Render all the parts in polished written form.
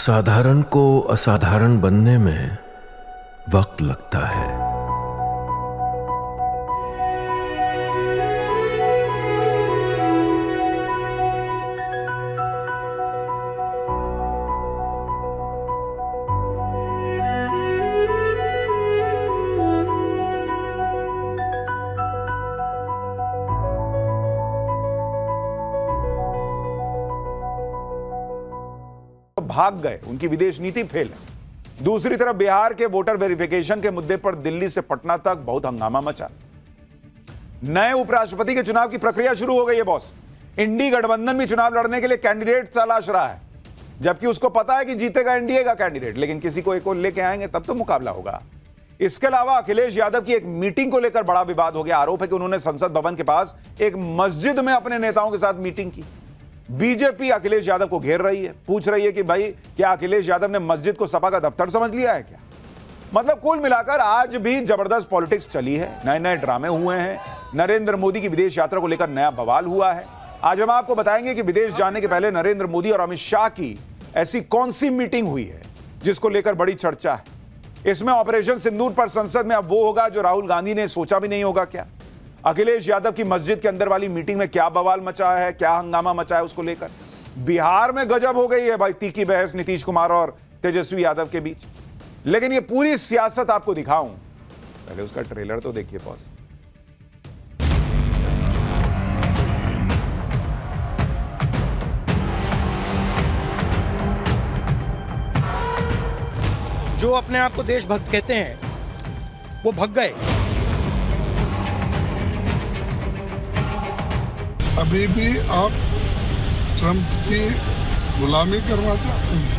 साधारण को असाधारण बनने में वक्त लगता है। भाग गए, उनकी विदेश नीति फेल है। दूसरी तरफ बिहार के वोटर वेरिफिकेशन के मुद्दे पर दिल्ली से पटना तक बहुत हंगामा मचा। नए उपराष्ट्रपति के चुनाव की प्रक्रिया शुरू हो गई है बॉस। इंडी गठबंधन भी चुनाव लड़ने के लिए कैंडिडेट तलाश रहा है, जबकि उसको पता है कि जीतेगा एनडीए का कैंडिडेट, लेकिन किसी को एक और लेके आएंगे तब तो मुकाबला होगा। इसके अलावा अखिलेश यादव की एक मीटिंग को लेकर बड़ा विवाद हो गया। आरोप है कि उन्होंने संसद भवन के पास एक मस्जिद में अपने नेताओं के साथ मीटिंग की। बीजेपी अखिलेश यादव को घेर रही है, पूछ रही है कि भाई क्या अखिलेश यादव ने मस्जिद को सपा का दफ्तर समझ लिया है क्या। मतलब कुल मिलाकर आज भी जबरदस्त पॉलिटिक्स चली है, नए नए ड्रामे हुए हैं। नरेंद्र मोदी की विदेश यात्रा को लेकर नया बवाल हुआ है। आज हम आपको बताएंगे कि विदेश जाने के पहले नरेंद्र मोदी और अमित शाह की ऐसी कौन सी मीटिंग हुई है जिसको लेकर बड़ी चर्चा है। इसमें ऑपरेशन सिंदूर पर संसद में अब वो होगा जो राहुल गांधी ने सोचा भी नहीं होगा क्या। अखिलेश यादव की मस्जिद के अंदर वाली मीटिंग में क्या बवाल मचा है, क्या हंगामा मचा है, उसको लेकर बिहार में गजब हो गई है भाई, तीखी बहस नीतीश कुमार और तेजस्वी यादव के बीच। लेकिन ये पूरी सियासत आपको दिखाऊं, पहले उसका ट्रेलर तो देखिए बॉस। जो अपने आप को देशभक्त कहते हैं वो भग गए। अभी भी आप ट्रंप की गुलामी करना चाहते हैं।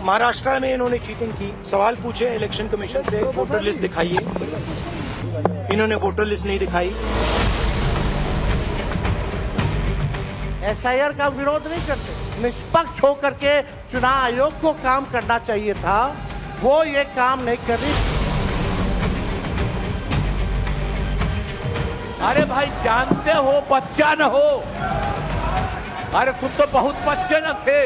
महाराष्ट्र में इन्होंने चीटिंग की, सवाल पूछे इलेक्शन कमीशन से, वोटर लिस्ट दिखाइए, इन्होंने वोटर लिस्ट नहीं दिखाई। एसआईआर का विरोध नहीं करते, निष्पक्ष होकर के चुनाव आयोग को काम करना चाहिए था, वो ये काम नहीं कर रही। अरे भाई जानते हो बच्चा न हो, अरे तुम तो बहुत बच्चे न थे।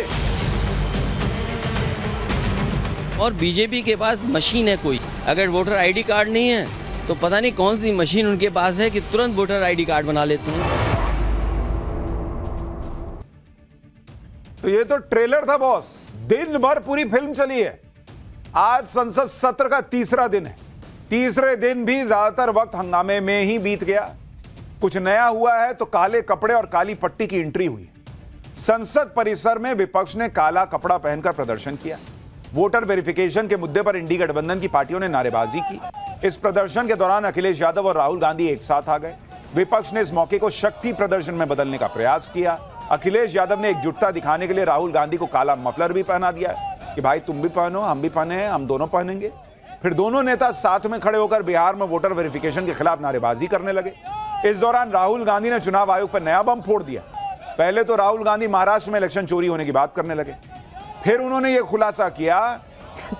और बीजेपी के पास मशीन है कोई, अगर वोटर आईडी कार्ड नहीं है तो पता नहीं कौन सी मशीन उनके पास है कि तुरंत वोटर आईडी कार्ड बना लेते हैं। तो ये तो ट्रेलर था बॉस, दिन भर पूरी फिल्म चली है। आज संसद सत्र का तीसरा दिन है। तीसरे दिन भी ज्यादातर वक्त हंगामे में ही बीत गया। कुछ नया हुआ है तो काले कपड़े और काली पट्टी की एंट्री हुई। संसद परिसर में विपक्ष ने काला कपड़ा पहनकर प्रदर्शन किया। वोटर वेरिफिकेशन के मुद्दे पर इंडी गठबंधन की पार्टियों ने नारेबाजी की। इस प्रदर्शन के दौरान अखिलेश यादव और राहुल गांधी एक साथ आ गए। विपक्ष ने इस मौके को शक्ति प्रदर्शन में बदलने का प्रयास किया। अखिलेश यादव ने एकजुटता दिखाने के लिए राहुल गांधी को काला मफलर भी पहना दिया कि भाई तुम भी पहनो, हम भी पहने हैं, हम दोनों पहनेंगे। फिर दोनों नेता साथ में खड़े होकर बिहार में वोटर वेरिफिकेशन के खिलाफ नारेबाजी करने लगे। इस दौरान राहुल गांधी ने चुनाव आयोग पर नया बम फोड़ दिया। पहले तो राहुल गांधी महाराष्ट्र में इलेक्शन चोरी होने की बात करने लगे, फिर उन्होंने यह खुलासा किया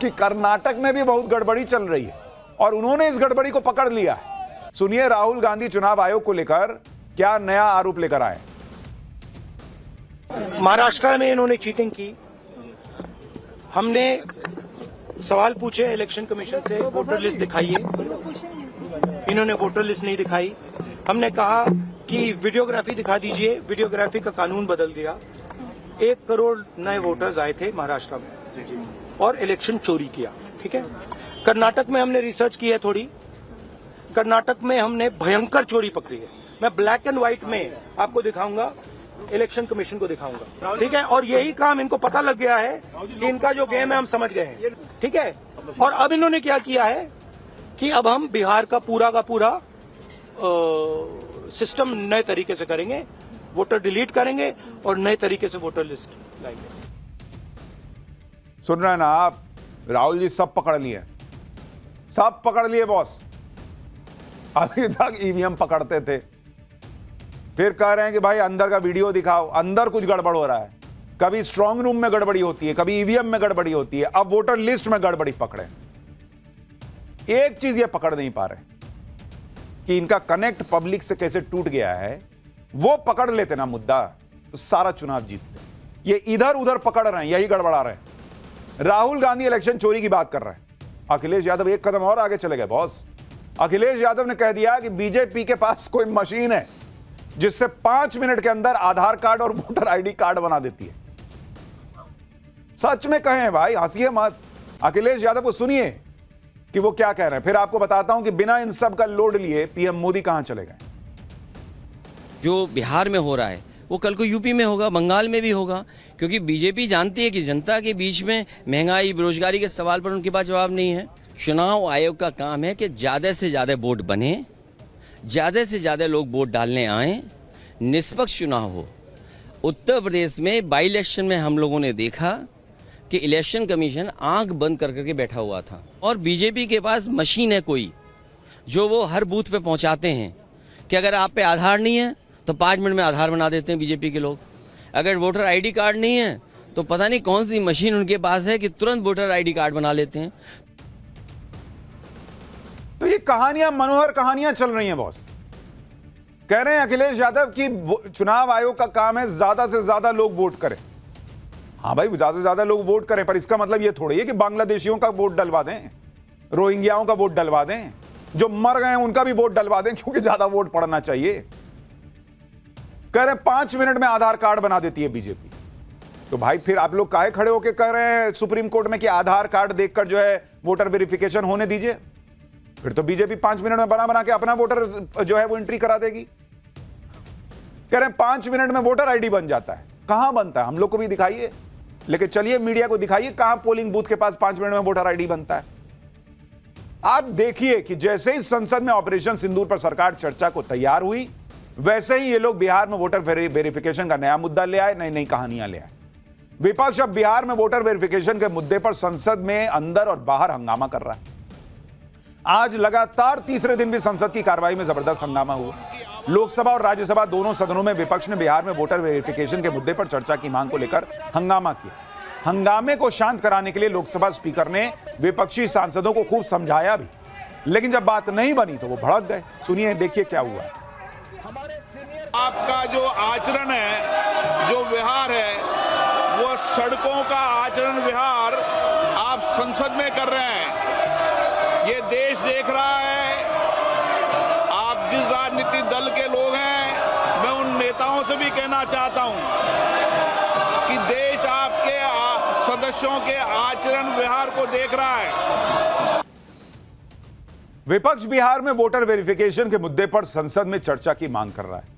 कि कर्नाटक में भी बहुत गड़बड़ी चल रही है और उन्होंने इस गड़बड़ी को पकड़ लिया। सुनिए राहुल गांधी चुनाव आयोग को लेकर क्या नया आरोप लेकर आए। महाराष्ट्र में इन्होंने चीटिंग की, हमने सवाल पूछे इलेक्शन कमीशन से, वोटर लिस्ट दिखाइए, इन्होंने वोटर लिस्ट नहीं दिखाई। हमने कहा कि वीडियोग्राफी दिखा दीजिए, वीडियोग्राफी का कानून बदल दिया। 1 करोड़ नए वोटर्स आए थे महाराष्ट्र में और इलेक्शन चोरी किया। ठीक है, कर्नाटक में हमने रिसर्च की है थोड़ी, कर्नाटक में हमने भयंकर चोरी पकड़ी है। मैं ब्लैक एंड व्हाइट में आपको दिखाऊंगा, इलेक्शन कमीशन को दिखाऊंगा। ठीक है, और यही काम इनको पता लग गया है कि इनका जो गेम है हम समझ गए हैं। ठीक है, और अब इन्होंने क्या किया है कि अब हम बिहार का पूरा सिस्टम नए तरीके से करेंगे, वोटर डिलीट करेंगे और नए तरीके से वोटर लिस्ट लाएंगे। सुन रहे हैं ना आप, राहुल जी सब पकड़ लिए, सब पकड़ लिए बॉस। अभी तक ईवीएम पकड़ते थे, फिर कह रहे हैं कि भाई अंदर का वीडियो दिखाओ, अंदर कुछ गड़बड़ हो रहा है। कभी स्ट्रांग रूम में गड़बड़ी होती है, कभी ईवीएम में गड़बड़ी होती है, अब वोटर लिस्ट में गड़बड़ी पकड़े। एक चीज ये पकड़ नहीं पा रहे कि इनका कनेक्ट पब्लिक से कैसे टूट गया है। वो पकड़ लेते ना मुद्दा तो सारा चुनाव जीतते हैं। ये इधर उधर पकड़ रहे हैं, यही गड़बड़ा रहे हैं। राहुल गांधी इलेक्शन चोरी की बात कर रहे हैं, अखिलेश यादव एक कदम और आगे चले गए बॉस। अखिलेश यादव ने कह दिया कि बीजेपी के पास कोई मशीन है जिससे 5 मिनट के अंदर आधार कार्ड और वोटर आईडी कार्ड बना देती है। सच में कहें भाई, हंसिए मत। अखिलेश यादव को सुनिए कि वो क्या कह रहे हैं, फिर आपको बताता हूं कि बिना इन सब का लोड लिए पीएम मोदी कहां चले गए। जो बिहार में हो रहा है वो कल को यूपी में होगा, बंगाल में भी होगा, क्योंकि बीजेपी जानती है कि जनता के बीच में महंगाई, बेरोजगारी के सवाल पर उनके पास जवाब नहीं है। चुनाव आयोग का काम है कि ज़्यादा से ज़्यादा वोट बने, ज़्यादा से ज़्यादा लोग वोट डालने आएँ, निष्पक्ष चुनाव हो। उत्तर प्रदेश में बाई इलेक्शन में हम लोगों ने देखा कि इलेक्शन कमीशन आंख बंद कर करके बैठा हुआ था, और बीजेपी के पास मशीन है कोई जो वो हर बूथ पे पहुंचाते हैं कि अगर आप पे आधार नहीं है तो 5 मिनट में आधार बना देते हैं बीजेपी के लोग। अगर वोटर आईडी कार्ड नहीं है तो पता नहीं कौन सी मशीन उनके पास है कि तुरंत वोटर आईडी कार्ड बना लेते हैं। तो ये कहानियां, मनोहर कहानियां चल रही हैं बॉस। कह रहे हैं अखिलेश यादव कि चुनाव आयोग का काम है ज्यादा से ज्यादा लोग वोट करें। हाँ भाई, ज्यादा से ज्यादा लोग वोट करें, पर इसका मतलब ये थोड़ी है कि बांग्लादेशियों का वोट डलवा दें, रोहिंग्याओं का वोट डलवा दें, जो मर गए हैं उनका भी वोट डलवा दें, क्योंकि ज्यादा वोट पड़ना चाहिए। कह रहे हैं 5 मिनट में आधार कार्ड बना देती है बीजेपी। तो भाई फिर आप लोग काहे खड़े होकर कह रहे हैं सुप्रीम कोर्ट में कि आधार कार्ड देखकर जो है वोटर वेरिफिकेशन होने दीजिए? फिर तो बीजेपी 5 मिनट में बना के अपना वोटर जो है वो एंट्री करा देगी। कह रहे हैं 5 मिनट में वोटर आईडी बन जाता है। कहां बनता है, हम लोग को भी दिखाइए, लेकिन चलिए मीडिया को दिखाइए कहां पोलिंग बूथ के पास 5 मिनट में वोटर आईडी बनता है। आप देखिए कि जैसे ही संसद में ऑपरेशन सिंदूर पर सरकार चर्चा को तैयार हुई, वैसे ही ये लोग बिहार में वोटर वेरिफिकेशन का नया मुद्दा ले आए, नई नई कहानियां ले आए। विपक्ष अब बिहार में वोटर वेरिफिकेशन के मुद्दे पर संसद में अंदर और बाहर हंगामा कर रहा है। आज लगातार तीसरे दिन भी संसद की कार्रवाई में जबरदस्त हंगामा हुआ। लोकसभा और राज्यसभा दोनों सदनों में विपक्ष ने बिहार में वोटर वेरिफिकेशन के मुद्दे पर चर्चा की मांग को लेकर हंगामा किया। हंगामे को शांत कराने के लिए लोकसभा स्पीकर ने विपक्षी सांसदों को खूब समझाया भी, लेकिन जब बात नहीं बनी तो वो भड़क गए। सुनिए, देखिए क्या हुआ। आपका जो आचरण है, जो व्यवहार है, वो सड़कों का आचरण व्यवहार आप संसद में कर रहे हैं। ये देश देख रहा है। आप जिस राजनीतिक दल के लोग हैं, मैं उन नेताओं से भी कहना चाहता हूं कि देश आपके सदस्यों के आचरण व्यवहार को देख रहा है। विपक्ष बिहार में वोटर वेरिफिकेशन के मुद्दे पर संसद में चर्चा की मांग कर रहा है।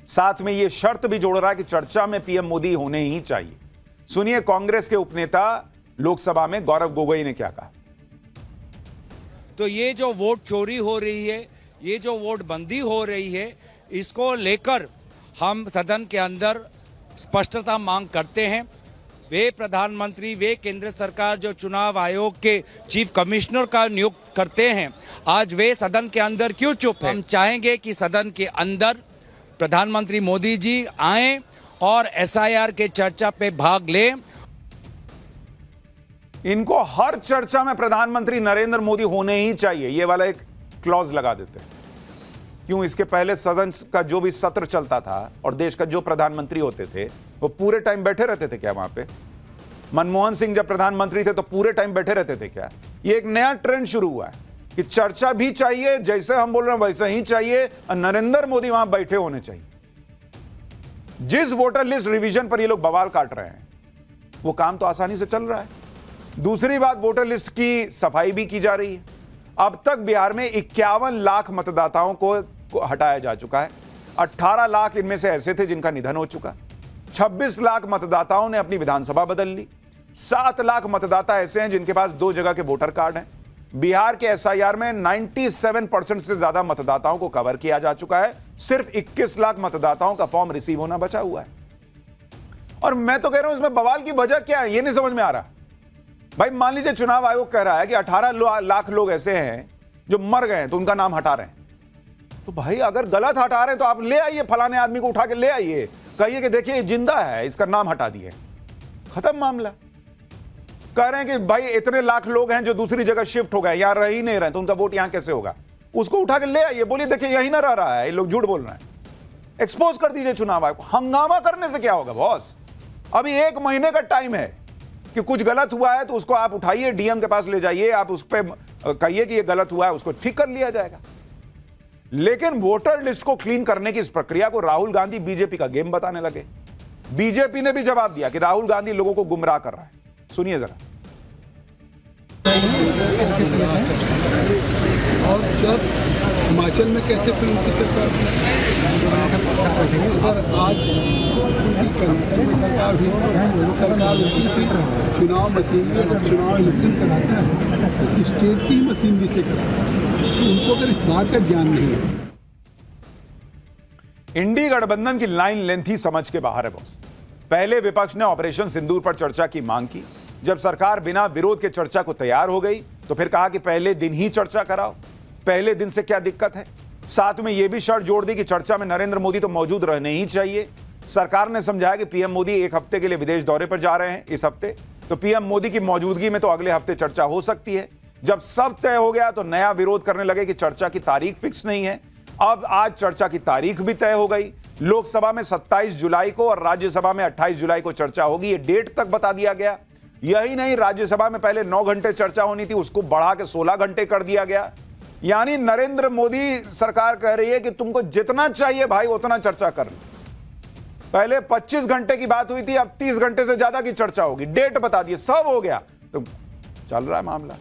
साथ में यह शर्त भी जोड़ रहा है कि चर्चा में पीएम मोदी होने ही चाहिए। सुनिए कांग्रेस के उपनेता लोकसभा में गौरव गोगोई ने क्या कहा। तो ये जो वोट चोरी हो रही है, ये जो वोट बंदी हो रही है, इसको लेकर हम सदन के अंदर स्पष्टता मांग करते हैं। वे प्रधानमंत्री, वे केंद्र सरकार जो चुनाव आयोग के चीफ कमिश्नर का नियुक्त करते हैं, आज वे सदन के अंदर क्यों चुप हैं? हम चाहेंगे कि सदन के अंदर प्रधानमंत्री मोदी जी आएं और एसआईआर के चर्चा पे भाग लें। इनको हर चर्चा में प्रधानमंत्री नरेंद्र मोदी होने ही चाहिए, ये वाला एक क्लॉज लगा देते हैं। क्यों? इसके पहले सदन का जो भी सत्र चलता था और देश का जो प्रधानमंत्री होते थे वो पूरे टाइम बैठे रहते थे क्या वहां पे? मनमोहन सिंह जब प्रधानमंत्री थे तो पूरे टाइम बैठे रहते थे क्या? ये एक नया ट्रेंड शुरू हुआ है कि चर्चा भी चाहिए, जैसे हम बोल रहे हैं वैसे ही चाहिए, और नरेंद्र मोदी वहां बैठे होने चाहिए। जिस वोटर लिस्ट रिवीजन पर ये लोग बवाल काट रहे हैं वो काम तो आसानी से चल रहा है। दूसरी बात, वोटर लिस्ट की सफाई भी की जा रही है। अब तक बिहार में 51 लाख मतदाताओं को हटाया जा चुका है। 18 लाख इनमें से ऐसे थे जिनका निधन हो चुका। 26 लाख मतदाताओं ने अपनी विधानसभा बदल ली। 7 लाख मतदाता ऐसे हैं जिनके पास 2 जगह के वोटर कार्ड हैं। बिहार के एसआईआर में 97% से ज्यादा मतदाताओं को कवर किया जा चुका है। सिर्फ 21 लाख मतदाताओं का फॉर्म रिसीव होना बचा हुआ है। और मैं तो कह रहा हूं इसमें बवाल की वजह क्या है ये नहीं समझ में आ रहा। भाई मान लीजिए चुनाव आयोग कह रहा है कि 18 लाख लोग ऐसे हैं जो मर गए हैं तो उनका नाम हटा रहे हैं। तो भाई अगर गलत हटा रहे हैं तो आप ले आइए, फलाने आदमी को उठा के ले आइए, कहिए कि देखिए जिंदा है, इसका नाम हटा दिए, खत्म मामला। कह रहे हैं कि भाई इतने लाख लोग हैं जो दूसरी जगह शिफ्ट हो गए, यहां रह ही नहीं रहे तो उनका वोट यहां कैसे होगा? उसको उठा के ले आइए, बोलिए देखिए यही ना रह रहा है, ये लोग झूठ बोल रहे हैं। एक्सपोज कर दीजिए चुनाव आयोग को। हंगामा करने से क्या होगा बॉस? अभी 1 महीने का टाइम है कि कुछ गलत हुआ है तो उसको आप उठाइए, डीएम के पास ले जाइए, आप उस पर कहिए कि ये गलत हुआ है, उसको ठीक कर लिया जाएगा। लेकिन वोटर लिस्ट को क्लीन करने की इस प्रक्रिया को राहुल गांधी बीजेपी का गेम बताने लगे। बीजेपी ने भी जवाब दिया कि राहुल गांधी लोगों को गुमराह कर रहा है। सुनिए जरा। और जब हिमाचल में कैसे फिल्म की सरकार अगर आज कर्नाटक में सरकार हुई, सरकार उनकी थी, चुनाव मशीनरी और चुनाव इलेक्शन कराते हैं तो स्टेट की मशीनरी से कराते हैं, तो उनको अगर इस बात का ज्ञान नहीं है। इंडी गठबंधन की लाइन लेंथ ही समझ के बाहर है बॉस। पहले विपक्ष ने ऑपरेशन सिंदूर पर चर्चा की मांग की। जब सरकार बिना विरोध के चर्चा को तैयार हो गई तो फिर कहा कि पहले दिन ही चर्चा कराओ। पहले दिन से क्या दिक्कत है? साथ में यह भी शर्त जोड़ दी कि चर्चा में नरेंद्र मोदी तो मौजूद रहने ही चाहिए। सरकार ने समझाया कि पीएम मोदी 1 हफ्ते के लिए विदेश दौरे पर जा रहे हैं इस हफ्ते, तो पीएम मोदी की मौजूदगी में तो अगले हफ्ते चर्चा हो सकती है। जब सब तय हो गया तो नया विरोध करने लगे कि चर्चा की तारीख फिक्स नहीं है। अब आज चर्चा की तारीख भी तय हो गई। लोकसभा में 27 जुलाई को और राज्यसभा में 28 जुलाई को चर्चा होगी, ये डेट तक बता दिया गया। यही नहीं, राज्यसभा में पहले 9 घंटे चर्चा होनी थी, उसको बढ़ा के 16 घंटे कर दिया गया। यानी नरेंद्र मोदी सरकार कह रही है कि तुमको जितना चाहिए भाई उतना चर्चा कर लो। पहले 25 घंटे की बात हुई थी, अब 30 घंटे से ज्यादा की चर्चा होगी। डेट बता दी, सब हो गया, तो चल रहा है मामला।